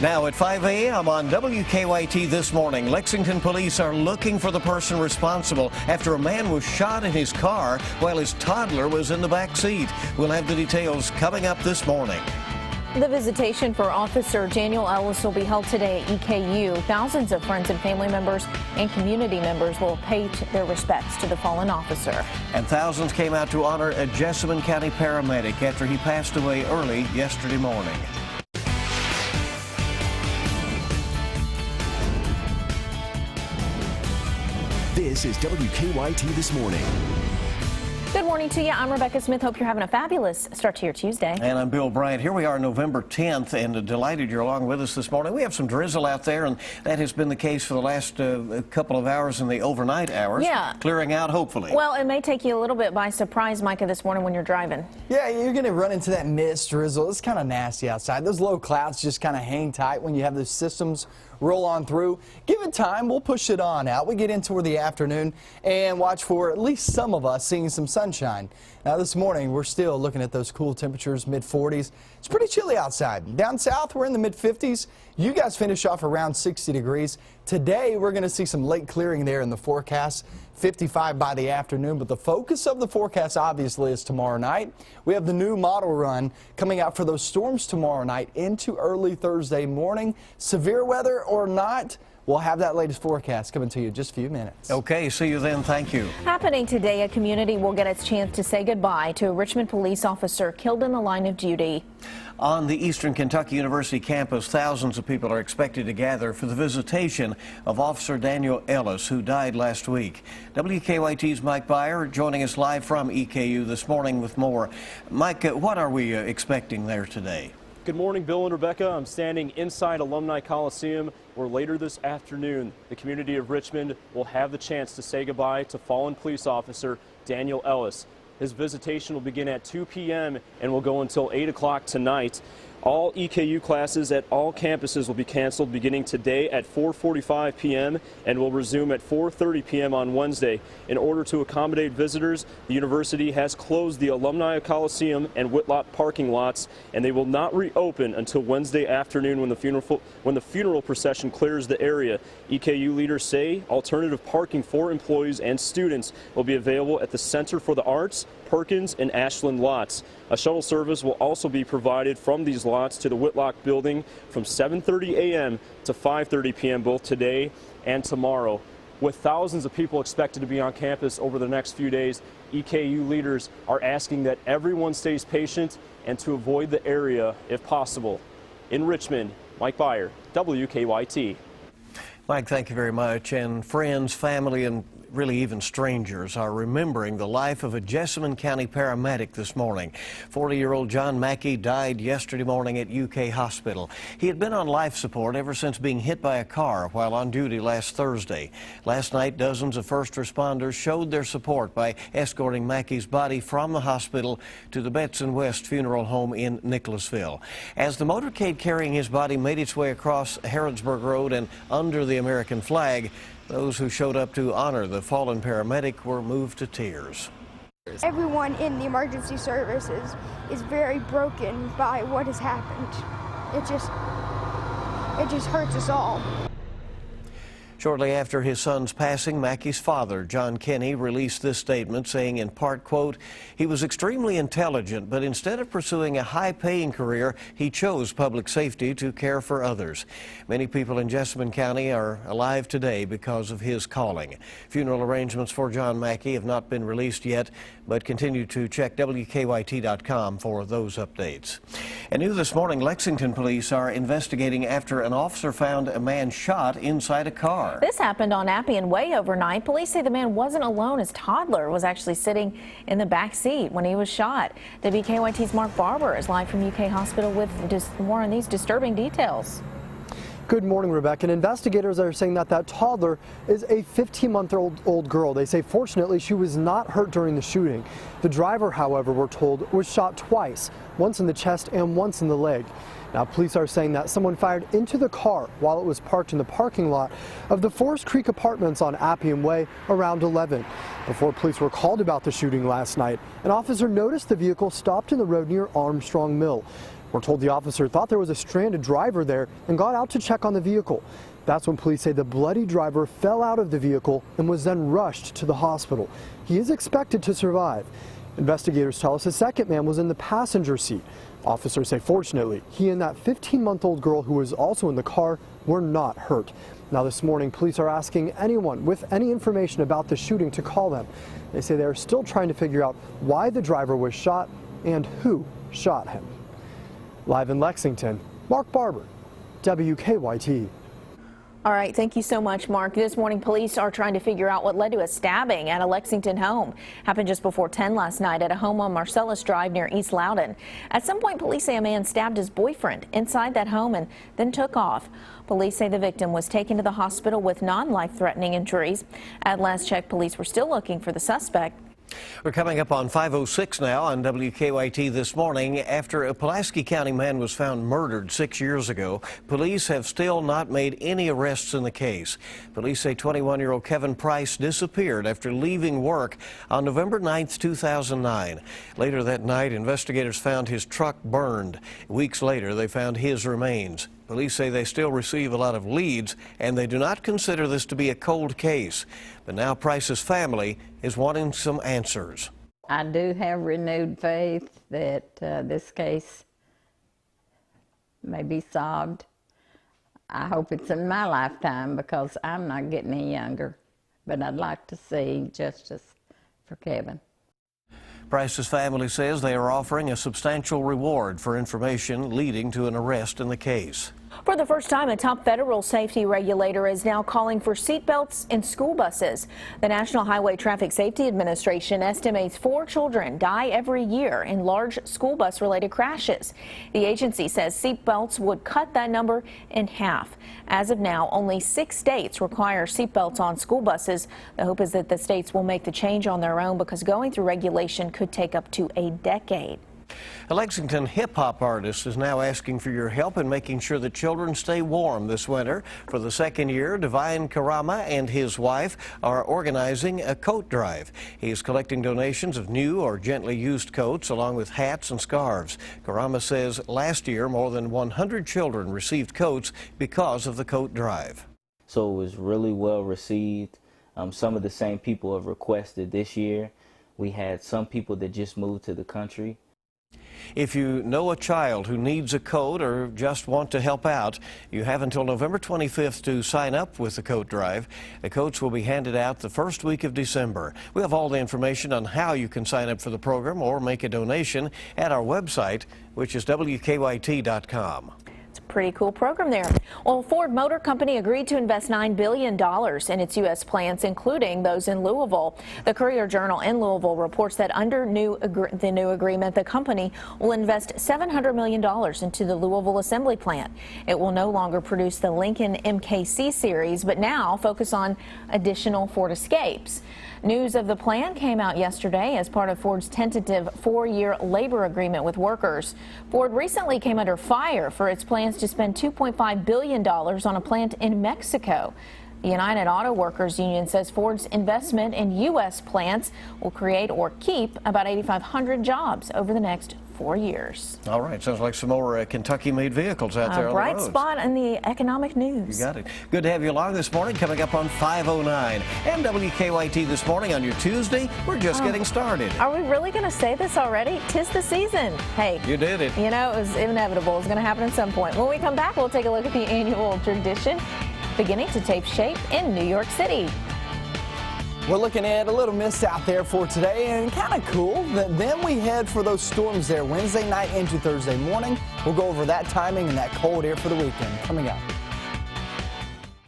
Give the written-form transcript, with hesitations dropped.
Now at 5 a.m. on WKYT this morning, Lexington police are looking for the person responsible after a man was shot in his car while his toddler was in the back seat. We'll have the details coming up this morning. The visitation for Officer Daniel Ellis will be held today at EKU. Thousands of friends and family members and community members will pay their respects to the fallen officer. And thousands came out to honor a Jessamine County paramedic after he passed away early yesterday morning. This is WKYT This Morning. Good morning to you. I'm Rebecca Smith. Hope you're having a fabulous start to your Tuesday. And I'm Bill Bryant. Here we are November 10th, and delighted you're along with us this morning. We have some drizzle out there, and that has been the case for the last couple of hours in the overnight hours. Yeah. Clearing out, hopefully. Well, it may take you a little bit by surprise, Micah, this morning when you're driving. Yeah, you're going to run into that mist, drizzle. It's kind of nasty outside. Those low clouds just kind of hang tight when you have those systems roll on through. Give it time, we'll push it on out. We get in toward the afternoon and watch for at least some of us seeing some sunshine. Now this morning we're still looking at those cool temperatures, mid-40s. It's pretty chilly outside. Down south we're in the mid-50s. You guys finish off around 60 degrees. Today we're going to see some late clearing there in the forecast. 55 by the afternoon, but the focus of the forecast obviously is tomorrow night. We have the new model run coming out for those storms tomorrow night into early Thursday morning. Severe weather or not, we'll have that latest forecast coming to you in just a few minutes. Okay, see you then. Thank you. Happening today, a community will get its chance to say goodbye to a Richmond police officer killed in the line of duty. On the Eastern Kentucky University campus, thousands of people are expected to gather for the visitation of Officer Daniel Ellis, who died last week. WKYT's Mike Byer joining us live from EKU this morning with more. Mike, what are we expecting there today? Good morning, Bill and Rebecca. I'm standing inside Alumni Coliseum, where later this afternoon, the community of Richmond will have the chance to say goodbye to fallen police officer Daniel Ellis. His visitation will begin at 2 p.m. and will go until 8 o'clock tonight. All EKU classes at all campuses will be canceled beginning today at 4:45 p.m. and will resume at 4:30 p.m. on Wednesday. In order to accommodate visitors, the university has closed the Alumni Coliseum and Whitlock parking lots, and they will not reopen until Wednesday afternoon when the funeral procession clears the area. EKU leaders say alternative parking for employees and students will be available at the Center for the Arts, Perkins, and Ashland lots. A shuttle service will also be provided from these lots to the Whitlock building from 7:30 a.m. to 5:30 p.m. both today and tomorrow. With thousands of people expected to be on campus over the next few days, EKU leaders are asking that everyone stays patient and to avoid the area if possible. In Richmond, Mike Byer, WKYT. Mike, thank you very much. And friends, family, and really even strangers are remembering the life of a Jessamine County paramedic this morning. 40-year-old John Mackey died yesterday morning at UK Hospital. He had been on life support ever since being hit by a car while on duty last Thursday. Last night, dozens of first responders showed their support by escorting Mackey's body from the hospital to the Betts and West Funeral Home in Nicholasville. As the motorcade carrying his body made its way across Harrodsburg Road and under the American flag, those who showed up to honor the fallen paramedic were moved to tears. Everyone in the emergency services is very broken by what has happened. It just hurts us all. Shortly after his son's passing, Mackey's father, John Kenny, released this statement saying in part, quote, "He was extremely intelligent, but instead of pursuing a high-paying career, he chose public safety to care for others. Many people in Jessamine County are alive today because of his calling." Funeral arrangements for John Mackey have not been released yet, but continue to check WKYT.com for those updates. And new this morning, Lexington police are investigating after an officer found a man shot inside a car. This happened on Appian Way overnight. Police say the man wasn't alone. His toddler was actually sitting in the back seat when he was shot. WKYT's Mark Barber is live from UK Hospital with more on these disturbing details. Good morning, Rebecca. And investigators are saying that toddler is a 15-month-old girl. They say fortunately she was not hurt during the shooting. The driver, however, we're told, was shot twice, once in the chest and once in the leg. Now, police are saying that someone fired into the car while it was parked in the parking lot of the Forest Creek Apartments on Appian Way around 11. Before police were called about the shooting last night, an officer noticed the vehicle stopped in the road near Armstrong Mill. We're told the officer thought there was a stranded driver there and got out to check on the vehicle. That's when police say the bloody driver fell out of the vehicle and was then rushed to the hospital. He is expected to survive. Investigators tell us a second man was in the passenger seat. Officers say fortunately, he and that 15-month-old girl who was also in the car were not hurt. Now this morning, police are asking anyone with any information about the shooting to call them. They say they are still trying to figure out why the driver was shot and who shot him. Live in Lexington, Mark Barber, WKYT. All right, thank you so much, Mark. This morning, police are trying to figure out what led to a stabbing at a Lexington home. Happened just before 10 last night at a home on Marcellus Drive near East Loudon. At some point, police say a man stabbed his boyfriend inside that home and then took off. Police say the victim was taken to the hospital with non-life-threatening injuries. At last check, police were still looking for the suspect. We're coming up on 5:06 now on WKYT this morning. After a Pulaski County man was found murdered 6 years ago, police have still not made any arrests in the case. Police say 21-year-old Kevin Price disappeared after leaving work on November 9th, 2009. Later that night, investigators found his truck burned. Weeks later, they found his remains. Police say they still receive a lot of leads, and they do not consider this to be a cold case. But now Price's family is wanting some answers. I do have renewed faith that this case may be solved. I hope it's in my lifetime because I'm not getting any younger. But I'd like to see justice for Kevin. Price's family says they are offering a substantial reward for information leading to an arrest in the case. For the first time, a top federal safety regulator is now calling for seatbelts in school buses. The National Highway Traffic Safety Administration estimates 4 children die every year in large school bus-related crashes. The agency says seatbelts would cut that number in half. As of now, only 6 states require seatbelts on school buses. The hope is that the states will make the change on their own because going through regulation could take up to a decade. A Lexington hip-hop artist is now asking for your help in making sure that children stay warm this winter. For the second year, Divine Karama and his wife are organizing a coat drive. He's collecting donations of new or gently used coats along with hats and scarves. Karama says last year more than 100 children received coats because of the coat drive. So it was really well received. Some of the same people have requested this year. We had some people that just moved to the country. If you know a child who needs a coat or just want to help out, you have until November 25th to sign up with the coat drive. The coats will be handed out the first week of December. We have all the information on how you can sign up for the program or make a donation at our website, which is WKYT.com. Pretty cool program there. Well, Ford Motor Company agreed to invest $9 billion in its U.S. plants, including those in Louisville. The Courier-Journal in Louisville reports that under the new agreement, the company will invest $700 million into the Louisville assembly plant. It will no longer produce the Lincoln MKC series, but now focus on additional Ford Escapes. News of the plan came out yesterday as part of Ford's tentative 4-year labor agreement with workers. Ford recently came under fire for its plans to spend $2.5 billion on a plant in Mexico. The United Auto Workers Union says Ford's investment in U.S. plants will create or keep about 8,500 jobs over the next 4 years. All right, sounds like some more Kentucky-made vehicles out there on the roads. Bright spot in the economic news. You got it. Good to have you along this morning. Coming up on 5:09 and WKYT this morning on your Tuesday. We're just getting started. Are we really going to say this already? 'Tis the season. Hey, you did it. You know, it was inevitable. It was going to happen at some point. When we come back, we'll take a look at the annual tradition beginning to take shape in New York City. We're looking at a little mist out there for today and kind of cool. Then we head for those storms there Wednesday night into Thursday morning. We'll go over that timing and that cold air for the weekend coming up.